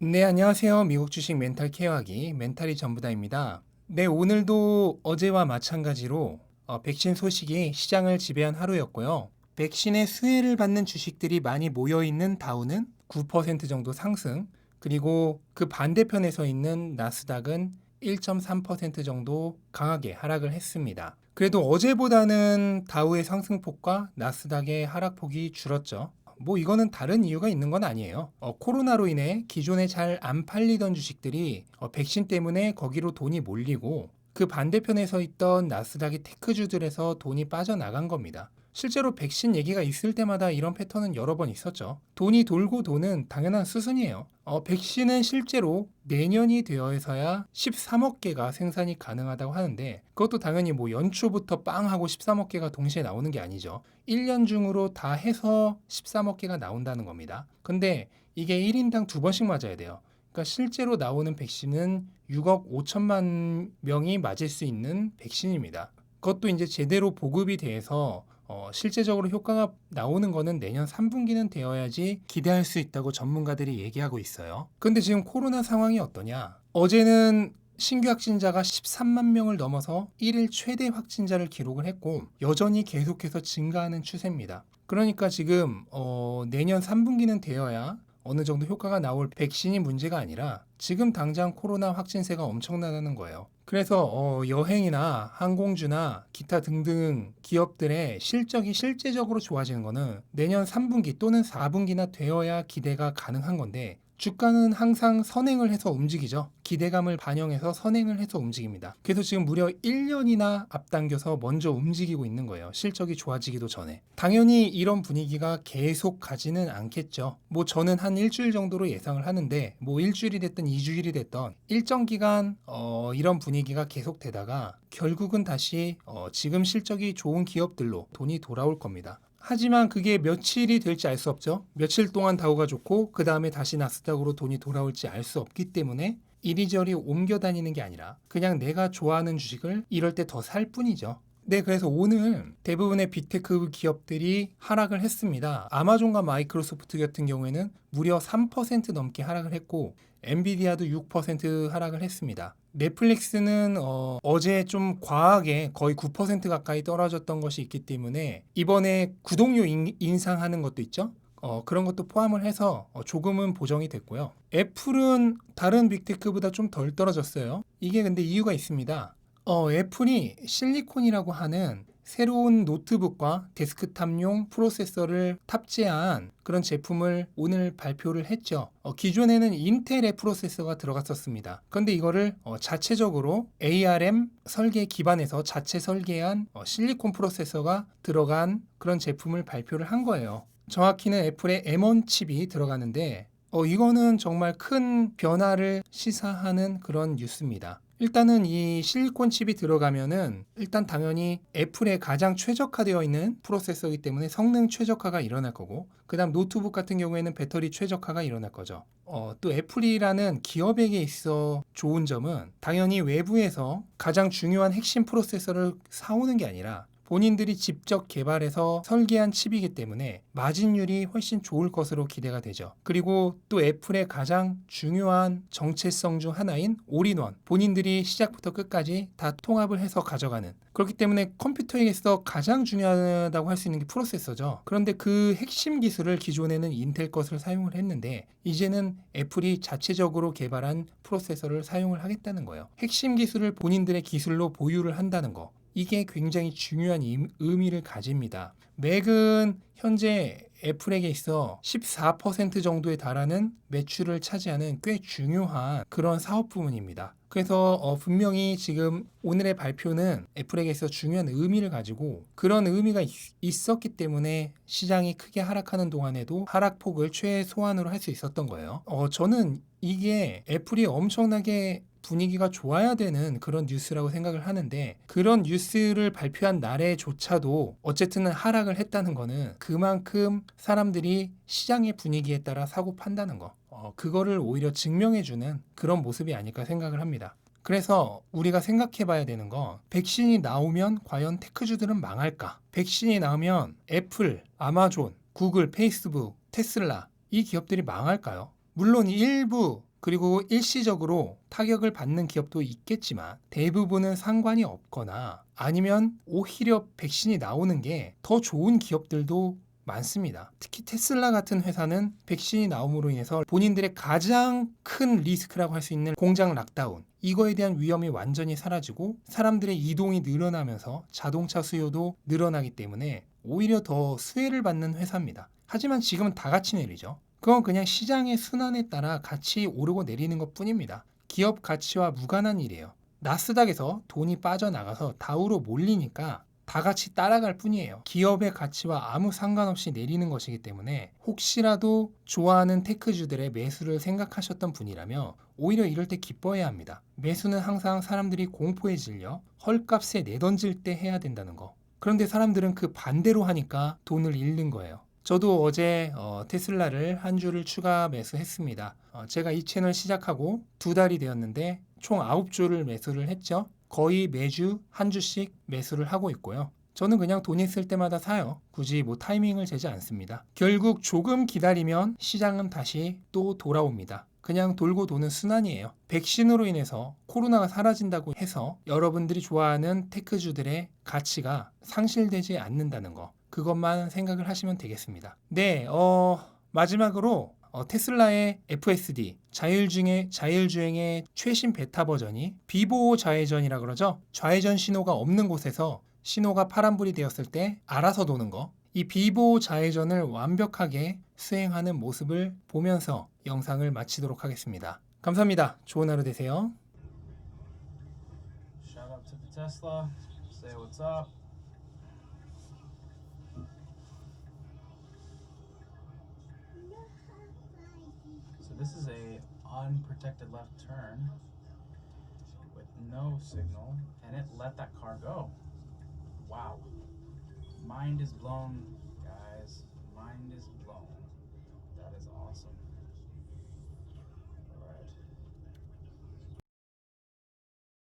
네, 안녕하세요. 미국 주식 멘탈 케어하기 멘탈이 전부다입니다. 네, 오늘도 어제와 마찬가지로 백신 소식이 시장을 지배한 하루였고요. 백신의 수혜를 받는 주식들이 많이 모여 있는 다우는 9% 정도 상승, 그리고 그 반대편에 서 있는 나스닥은 1.3% 정도 강하게 하락을 했습니다. 그래도 어제보다는 다우의 상승폭과 나스닥의 하락폭이 줄었죠. 뭐 이거는 다른 이유가 있는 건 아니에요. 코로나로 인해 기존에 잘 안 팔리던 주식들이 백신 때문에 거기로 돈이 몰리고 그 반대편에 서 있던 나스닥의 테크주들에서 돈이 빠져나간 겁니다. 실제로 백신 얘기가 있을 때마다 이런 패턴은 여러 번 있었죠. 돈이 돌고 도는 당연한 수순이에요. 백신은 실제로 내년이 되어서야 13억 개가 생산이 가능하다고 하는데 그것도 당연히 뭐 연초부터 빵 하고 13억 개가 동시에 나오는 게 아니죠. 1년 중으로 다 해서 13억 개가 나온다는 겁니다. 근데 이게 1인당 2번씩 맞아야 돼요. 그러니까 실제로 나오는 백신은 6억 5천만 명이 맞을 수 있는 백신입니다. 그것도 이제 제대로 보급이 돼서 실제적으로 효과가 나오는 거는 내년 3분기는 되어야지 기대할 수 있다고 전문가들이 얘기하고 있어요. 근데 지금 코로나 상황이 어떠냐? 어제는 신규 확진자가 13만 명을 넘어서 1일 최대 확진자를 기록을 했고 여전히 계속해서 증가하는 추세입니다. 그러니까 지금 내년 3분기는 되어야 어느 정도 효과가 나올 백신이 문제가 아니라 지금 당장 코로나 확진세가 엄청나다는 거예요. 그래서 여행이나 항공주나 기타 등등 기업들의 실적이 실제적으로 좋아지는 거는 내년 3분기 또는 4분기나 되어야 기대가 가능한 건데 주가는 항상 선행을 해서 움직이죠. 기대감을 반영해서 선행을 해서 움직입니다. 그래서 지금 무려 1년이나 앞당겨서 먼저 움직이고 있는 거예요. 실적이 좋아지기도 전에. 당연히 이런 분위기가 계속 가지는 않겠죠. 뭐 저는 한 일주일 정도로 예상을 하는데 뭐 일주일이 됐든 2주일이 됐든 일정 기간 이런 분위기가 계속 되다가 결국은 다시 지금 실적이 좋은 기업들로 돈이 돌아올 겁니다. 하지만 그게 며칠이 될지 알 수 없죠. 며칠 동안 다우가 좋고 그 다음에 다시 나스닥으로 돈이 돌아올지 알 수 없기 때문에 이리저리 옮겨 다니는 게 아니라 그냥 내가 좋아하는 주식을 이럴 때 더 살 뿐이죠. 네, 그래서 오늘 대부분의 빅테크 기업들이 하락을 했습니다. 아마존과 마이크로소프트 같은 경우에는 무려 3% 넘게 하락을 했고 엔비디아도 6% 하락을 했습니다. 넷플릭스는 어제 좀 과하게 거의 9% 가까이 떨어졌던 것이 있기 때문에 이번에 구독료 인상하는 것도 있죠. 그런 것도 포함을 해서 조금은 보정이 됐고요. 애플은 다른 빅테크보다 좀 덜 떨어졌어요. 이게 근데 이유가 있습니다. 애플이 실리콘이라고 하는 새로운 노트북과 데스크탑용 프로세서를 탑재한 그런 제품을 오늘 발표를 했죠. 기존에는 인텔의 프로세서가 들어갔었습니다. 그런데 이거를 자체적으로 ARM 설계 기반에서 자체 설계한 실리콘 프로세서가 들어간 그런 제품을 발표를 한 거예요. 정확히는 애플의 M1 칩이 들어가는데 이거는 정말 큰 변화를 시사하는 그런 뉴스입니다. 일단은 이 실리콘 칩이 들어가면은 일단 당연히 애플에 가장 최적화되어 있는 프로세서이기 때문에 성능 최적화가 일어날 거고 그다음 노트북 같은 경우에는 배터리 최적화가 일어날 거죠. 또 애플이라는 기업에게 있어 좋은 점은 당연히 외부에서 가장 중요한 핵심 프로세서를 사오는 게 아니라 본인들이 직접 개발해서 설계한 칩이기 때문에 마진율이 훨씬 좋을 것으로 기대가 되죠. 그리고 또 애플의 가장 중요한 정체성 중 하나인 올인원. 본인들이 시작부터 끝까지 다 통합을 해서 가져가는. 그렇기 때문에 컴퓨터에서 가장 중요하다고 할 수 있는 게 프로세서죠. 그런데 그 핵심 기술을 기존에는 인텔 것을 사용을 했는데 이제는 애플이 자체적으로 개발한 프로세서를 사용을 하겠다는 거예요. 핵심 기술을 본인들의 기술로 보유를 한다는 거. 이게 굉장히 중요한 의미를 가집니다. 맥은 현재 애플에게 있어 14% 정도에 달하는 매출을 차지하는 꽤 중요한 그런 사업 부문입니다. 그래서 분명히 지금 오늘의 발표는 애플에게 있어 중요한 의미를 가지고 그런 의미가 있었기 때문에 시장이 크게 하락하는 동안에도 하락폭을 최소한으로 할 수 있었던 거예요. 저는 이게 애플이 엄청나게 분위기가 좋아야 되는 그런 뉴스라고 생각을 하는데 그런 뉴스를 발표한 날에조차도 어쨌든 하락을 했다는 거는 그만큼 사람들이 시장의 분위기에 따라 사고 판다는 거 그거를 오히려 증명해주는 그런 모습이 아닐까 생각을 합니다. 그래서 우리가 생각해 봐야 되는 거 백신이 나오면 과연 테크주들은 망할까? 백신이 나오면 애플, 아마존, 구글, 페이스북, 테슬라 이 기업들이 망할까요? 물론 일부 그리고 일시적으로 타격을 받는 기업도 있겠지만 대부분은 상관이 없거나 아니면 오히려 백신이 나오는 게 더 좋은 기업들도 많습니다. 특히 테슬라 같은 회사는 백신이 나옴으로 인해서 본인들의 가장 큰 리스크라고 할 수 있는 공장 락다운, 이거에 대한 위험이 완전히 사라지고 사람들의 이동이 늘어나면서 자동차 수요도 늘어나기 때문에 오히려 더 수혜를 받는 회사입니다. 하지만 지금은 다 같이 내리죠. 그건 그냥 시장의 순환에 따라 같이 오르고 내리는 것 뿐입니다. 기업 가치와 무관한 일이에요. 나스닥에서 돈이 빠져나가서 다우로 몰리니까 다 같이 따라갈 뿐이에요. 기업의 가치와 아무 상관없이 내리는 것이기 때문에 혹시라도 좋아하는 테크주들의 매수를 생각하셨던 분이라면 오히려 이럴 때 기뻐해야 합니다. 매수는 항상 사람들이 공포에 질려 헐값에 내던질 때 해야 된다는 거. 그런데 사람들은 그 반대로 하니까 돈을 잃는 거예요. 저도 어제 테슬라를 한 주를 추가 매수했습니다. 제가 이 채널 시작하고 2달이 되었는데 총 9주를 매수를 했죠. 거의 매주 한 주씩 매수를 하고 있고요. 저는 그냥 돈 있을 때마다 사요. 굳이 뭐 타이밍을 재지 않습니다. 결국 조금 기다리면 시장은 다시 또 돌아옵니다. 그냥 돌고 도는 순환이에요. 백신으로 인해서 코로나가 사라진다고 해서 여러분들이 좋아하는 테크주들의 가치가 상실되지 않는다는 거. 그것만 생각을 하시면 되겠습니다. 네, 마지막으로 테슬라의 FSD 자율주행의 최신 베타 버전이 비보호 좌회전이라 그러죠. 좌회전 신호가 없는 곳에서 신호가 파란불이 되었을 때 알아서 도는 거. 이 비보호 좌회전을 완벽하게 수행하는 모습을 보면서 영상을 마치도록 하겠습니다. 감사합니다. 좋은 하루 되세요. Shout out to the Tesla. Say what's up. So this is a unprotected left turn with no signal, and it let that car go. Wow. Mind is blown, guys. Mind is blown. That is awesome.